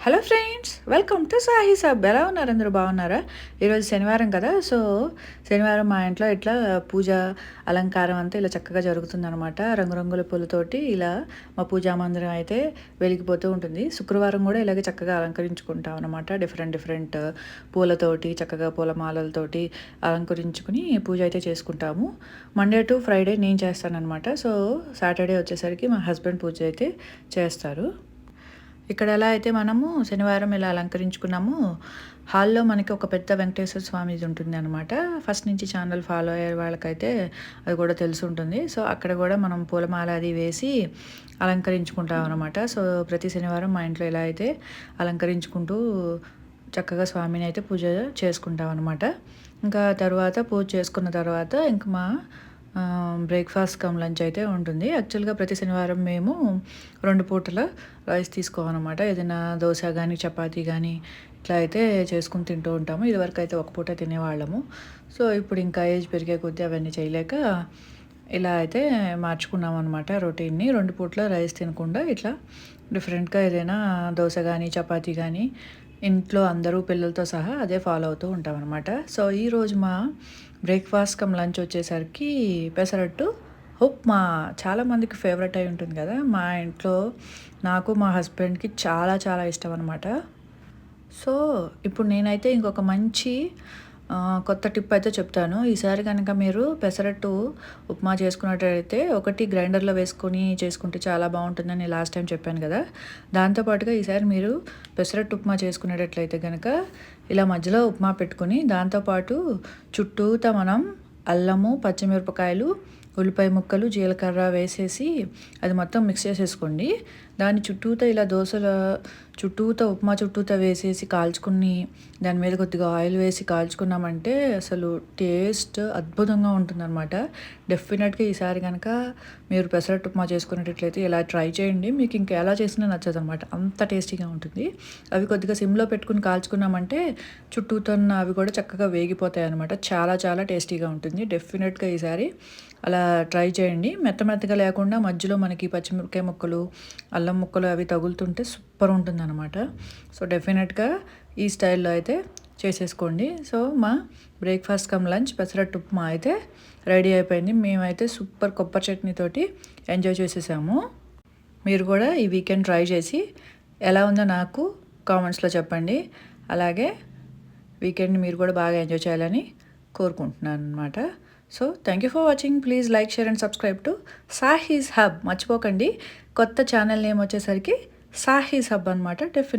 Hello friends, welcome to Sahi Sab. ఎలా ఉన్నారు? అందరూ బాగున్నారా? ఈరోజు శనివారం కదా. సో శనివారం మా ఇంట్లో ఇట్లా పూజ అలంకారం అంతా ఇలా చక్కగా జరుగుతుందనమాట. రంగురంగుల పూలతోటి ఇలా మా పూజా మందిరం అయితే వెలిగిపోతూ ఉంటుంది. శుక్రవారం కూడా ఇలాగే చక్కగా అలంకరించుకుంటాం అనమాట. డిఫరెంట్ పూలతోటి చక్కగా పూలమాలలతోటి అలంకరించుకుని పూజ అయితే చేసుకుంటాము. మండే టు ఫ్రైడే నేను చేస్తానన్నమాట. సో సాటర్డే వచ్చేసరికి మా హస్బెండ్ పూజ అయితే చేస్తారు. ఇక్కడ ఎలా అయితే మనము శనివారం ఇలా అలంకరించుకున్నాము, హాల్లో మనకి ఒక పెద్ద వెంకటేశ్వర స్వామిది ఉంటుంది అనమాట. ఫస్ట్ నుంచి ఛానల్ ఫాలో అయ్యే వాళ్ళకైతే అది కూడా తెలిసి ఉంటుంది. సో అక్కడ కూడా మనం పూలమాల అది వేసి అలంకరించుకుంటాం అనమాట. సో ప్రతి శనివారం మా ఇంట్లో ఎలా అయితే అలంకరించుకుంటూ చక్కగా స్వామిని అయితే పూజ చేసుకుంటాం అనమాట. ఇంకా తర్వాత పూజ చేసుకున్న తర్వాత ఇంక మా బ్రేక్ఫాస్ట్ కమ్ లంచ్ అయితే ఉంటుంది. యాక్చువల్గా ప్రతి శనివారం మేము 2 పూటల రైస్ తీసుకోమన్నమాట. ఏదైనా దోశ కానీ చపాతీ కానీ ఇట్లా అయితే చేసుకుని తింటూ ఉంటాము. ఇదివరకు అయితే ఒక పూట తినేవాళ్ళము. సో ఇప్పుడు ఇంకా ఏజ్ పెరిగే కొద్దీ అవన్నీ చేయలేక ఇలా అయితే మార్చుకున్నాం అనమాట రొటీన్ని. 2 పూట్ల రైస్ తినకుండా ఇట్లా డిఫరెంట్గా ఏదైనా దోశ కానీ చపాతీ కానీ ఇంట్లో అందరూ పిల్లలతో సహా అదే ఫాలో అవుతూ ఉంటాం అనమాట. సో ఈరోజు మా బ్రేక్ఫాస్ట్ కమ్ లంచ్ వచ్చేసరికి పెసరట్టు ఉప్మా. చాలామందికి ఫేవరెట్ అయి ఉంటుంది కదా. మా ఇంట్లో నాకు మా హస్బెండ్కి చాలా చాలా ఇష్టం అనమాట. సో ఇప్పుడు నేనైతే ఇంకొక మంచి కొత్త టిప్ అయితే చెప్తాను. ఈసారి కనుక మీరు పెసరట్టు ఉప్మా చేసుకున్నట్టయితే ఒకటి గ్రైండర్లో వేసుకొని చేసుకుంటే చాలా బాగుంటుందని లాస్ట్ టైం చెప్పాను కదా. దాంతోపాటుగా ఈసారి మీరు పెసరట్టు ఉప్మా చేసుకునేటట్లయితే కనుక ఇలా మధ్యలో ఉప్మా పెట్టుకొని దాంతోపాటు చుట్టూతా మనం అల్లము, పచ్చిమిరపకాయలు, ఉల్లిపాయ ముక్కలు, జీలకర్ర వేసేసి అది మొత్తం మిక్స్ చేసేసుకోండి. దాని చుట్టూతా ఇలా దోశల చుట్టూతా ఉప్మా చుట్టూతా వేసేసి కాల్చుకుని దాని మీద కొద్దిగా ఆయిల్ వేసి కాల్చుకున్నామంటే అసలు టేస్ట్ అద్భుతంగా ఉంటుందన్నమాట. డెఫినెట్గా ఈసారి కనుక మీరు పెసరట్టు ఉప్మా చేసుకునేటట్లయితే ఇలా ట్రై చేయండి. మీకు ఇంకా ఎలా చేసినా నచ్చదు అనమాట, అంత టేస్టీగా ఉంటుంది. అవి కొద్దిగా సిమ్లో పెట్టుకుని కాల్చుకున్నామంటే చుట్టూతున్న అవి కూడా చక్కగా వేగిపోతాయి అనమాట. చాలా చాలా టేస్టీగా ఉంటుంది. డెఫినెట్గా ఈసారి అలా ట్రై చేయండి. మెత్తగా లేకుండా మధ్యలో మనకి పచ్చిమిరపకాయ ముక్కలు, అల్లం ముక్కలు అవి తగులుతుంటే సూపర్ ఉంటుంది అనమాట. సో డెఫినెట్గా ఈ స్టైల్లో అయితే చేసేసుకోండి. సో మా breakfast come lunch pesarattu upma అయితే రెడీ అయిపోయింది. మేమైతే సూపర్ కొబ్బరి చట్నీతోటి ఎంజాయ్ చేసేసాము. మీరు కూడా ఈ వీకెండ్ ట్రై చేసి ఎలా ఉందో నాకు కామెంట్స్లో చెప్పండి. అలాగే వీకెండ్ మీరు కూడా బాగా ఎంజాయ్ చేయాలని కోరుకుంటున్నాను అనమాట. So thank you for watching. Please like, share and subscribe to సాహీస్ hub. మర్చిపోకండి, కొత్త ఛానల్ నేమ్ వచ్చేసరికి సాహీస్ హబ్ అనమాట. డెఫినెట్